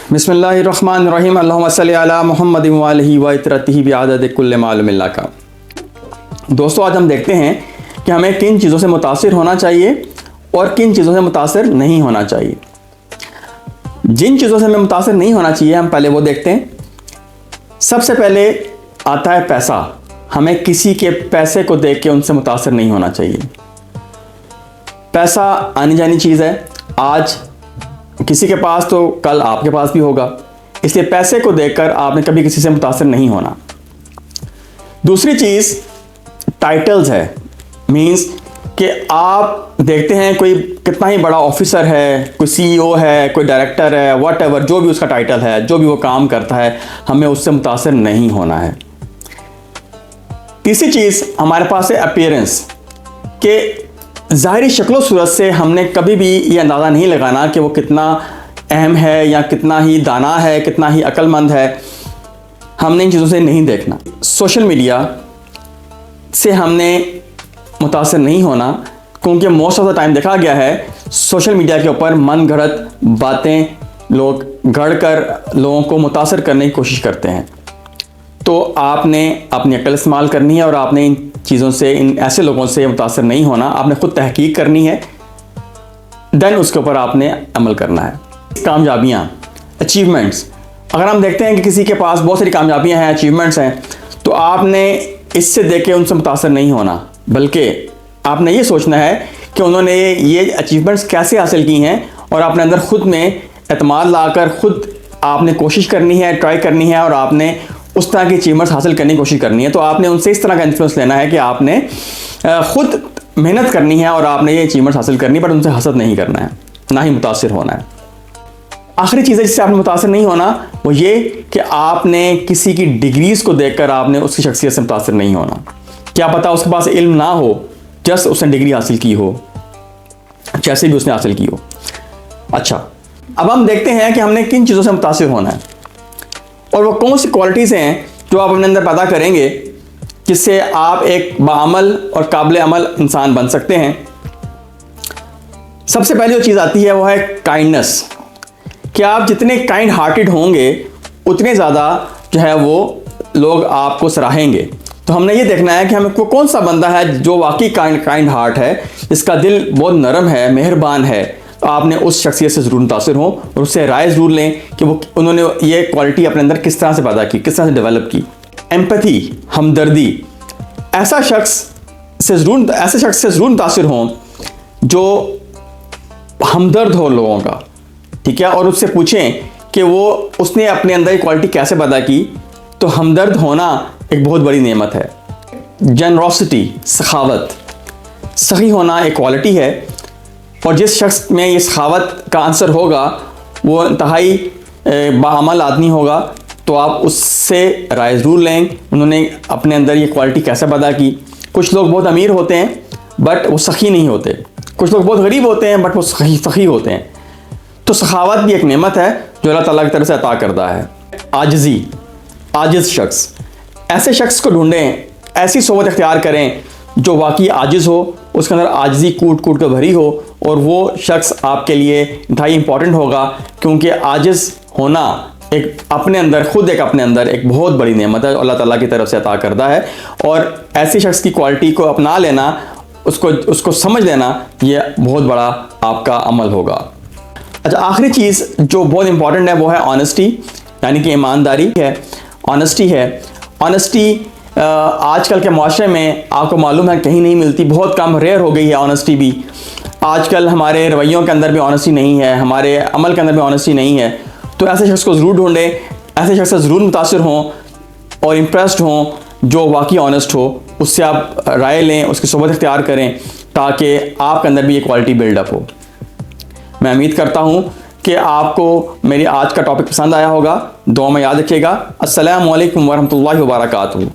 बिस्मिल्लाहिर्रहमानिर्रहीम अल्लाहुम्मा सल्लि अला मुहम्मदिन व आलिहि व इतरतिहि बिअदद कुल्लि मालूमिन लका। दोस्तों, आज हम देखते हैं कि हमें किन चीज़ों से मुतासिर होना चाहिए और किन चीज़ों से मुतासिर नहीं होना चाहिए। जिन चीज़ों से हमें मुतासिर नहीं होना चाहिए हम पहले वो देखते हैं। सबसे पहले आता है पैसा। हमें किसी के पैसे को देख के उनसे मुतासिर नहीं होना चाहिए। पैसा आनी जानी चीज़ है, आज किसी के पास तो कल आपके पास भी होगा, इसलिए पैसे को देखकर आपने कभी किसी से मुतासिर नहीं होना। दूसरी चीज़ टाइटल्स है, मींस कि आप देखते हैं कोई कितना ही बड़ा ऑफिसर है, कोई सीईओ है, कोई डायरेक्टर है, व्हाटएवर जो भी उसका टाइटल है, जो भी वो काम करता है, हमें उससे मुतासिर नहीं होना है। तीसरी चीज़ हमारे पास है अपीयरेंस, कि ज़ाहिरी शक्ल सूरत से हमने कभी भी ये अंदाज़ा नहीं लगाना कि वो कितना अहम है या कितना ही दाना है, कितना ही अक्लमंद है। हमने इन चीज़ों से नहीं देखना। सोशल मीडिया से हमने मुतासिर नहीं होना, क्योंकि मोस्ट ऑफ द टाइम देखा गया है सोशल मीडिया के ऊपर मन गढ़ंत बातें लोग गढ़ कर लोगों को मुतासिर करने की कोशिश करते हैं। तो आपने अपनी अक्ल इस्तेमाल करनी है और आपने इन चीज़ों से, इन ऐसे लोगों से मुतासिर नहीं होना। आपने खुद तहकीक करनी है, देन उसके ऊपर आपने अमल करना है। कामयाबियाँ, अचीवमेंट्स, अगर हम देखते हैं कि किसी के पास बहुत सारी कामयाबियाँ हैं, अचीवमेंट्स हैं, तो आपने इससे देख के उनसे मुतासिर नहीं होना, बल्कि आपने ये सोचना है कि उन्होंने ये अचीवमेंट्स कैसे हासिल की हैं, और आपने अंदर खुद में एतमाद लाकर खुद आपने कोशिश करनी है, ट्राई करनी है, और आपने उस तरह की अचीवमेंट्स हासिल करने की कोशिश करनी है। तो आपने उनसे इस तरह का इन्फ्लुएंस लेना है कि आपने खुद मेहनत करनी है और आपने ये अचीवमेंट्स हासिल करनी है, पर उनसे हसद नहीं करना है, ना ही मुतासिर होना है। आखिरी चीज़ है जिससे आपने मुतासिर नहीं होना, वो ये कि आपने किसी की डिग्रीज़ को देखकर आपने उसकी शख्सियत से मुतासिर नहीं होना। क्या पता उसके पास इल्म ना हो, जस्ट उसने डिग्री हासिल की हो, जैसे भी उसने हासिल की हो। अच्छा, अब हम देखते हैं कि हमने किन चीज़ों से मुतासिर होना है और वो कौन सी क्वालिटीज़ हैं जो आप अपने अंदर पैदा करेंगे जिससे आप एक बाअमल और काबिल अमल इंसान बन सकते हैं। सबसे पहली जो चीज़ आती है वो है काइंडनेस, कि आप जितने काइंड हार्टेड होंगे उतने ज़्यादा जो है वो लोग आपको सराहेंगे। तो हमने ये देखना है कि हमें कौन सा बंदा है जो वाकई काइंड हार्ट है, जिसका दिल बहुत नरम है, मेहरबान है। तो आपने उस शख्सियत से ज़रूर मुतासिर हों और उससे राय ज़रूर लें कि वो उन्होंने ये क्वालिटी अपने अंदर किस तरह से पैदा की, किस तरह से डेवलप की। एम्पैथी, हमदर्दी, ऐसे शख्स से ज़रूर मुतासिर हों जो हमदर्द हो लोगों का, ठीक है, और उससे पूछें कि वो उसने अपने अंदर ये क्वालिटी कैसे पैदा की। तो हमदर्द होना एक बहुत बड़ी नेमत है। जनरोसिटी, सखावत, सही होना एक क्वालिटी है, और जिस शख्स में ये सखावत का आंसर होगा वो इंतहाई बाअमल आदमी होगा। तो आप उससे राय ज़रूर लें, उन्होंने अपने अंदर ये क्वालिटी कैसे पैदा की। कुछ लोग बहुत अमीर होते हैं बट वो सखी नहीं होते, कुछ लोग बहुत गरीब होते हैं बट वो सखी होते हैं। तो सखावत भी एक नेमत है जो अल्लाह ताला की तरफ से अता करता है। आजिज़ी, आजिज़ शख्स, ऐसे शख्स को ढूंढें, ऐसी सोबत इख्तियार करें जो वाकई आजिज़ हो, उसके अंदर आजिज़ी कूट कूट कर भरी हो, और वो शख्स आपके लिए इंतहाई इंपॉर्टेंट होगा, क्योंकि आजिज़ होना एक अपने अंदर एक बहुत बड़ी नेमत है, अल्लाह ताला की तरफ से अता करता है। और ऐसी शख्स की क्वालिटी को अपना लेना, उसको समझ लेना, ये बहुत बड़ा आपका अमल होगा। अच्छा, आखिरी चीज़ जो बहुत इंपॉर्टेंट है वो है ऑनेस्टी, यानी कि ईमानदारी है, ऑनेस्टी है। ऑनेस्टी आजकल के माशरे में आपको मालूम है कहीं नहीं मिलती, बहुत कम, रेयर हो गई है ऑनेस्टी भी। आजकल हमारे रवैयों के अंदर भी ऑनेस्टी नहीं है, हमारे अमल के अंदर भी ऑनेस्टी नहीं है। तो ऐसे शख्स को ज़रूर ढूंढें, ऐसे शख्स से ज़रूर मुतासिर हों और इम्प्रेस्ड हों जो वाकई ऑनेस्ट हो। उससे आप राय लें, उसकी सोबत इख्तियार करें, ताकि आपके अंदर भी ये क्वालिटी बिल्डअप हो। मैं उम्मीद करता हूँ कि आपको मेरी आज का टॉपिक पसंद आया होगा। दुआ में याद रखिएगा। अस्सलामु अलैकुम वरहमतुल्लाहि वबरकातुहू।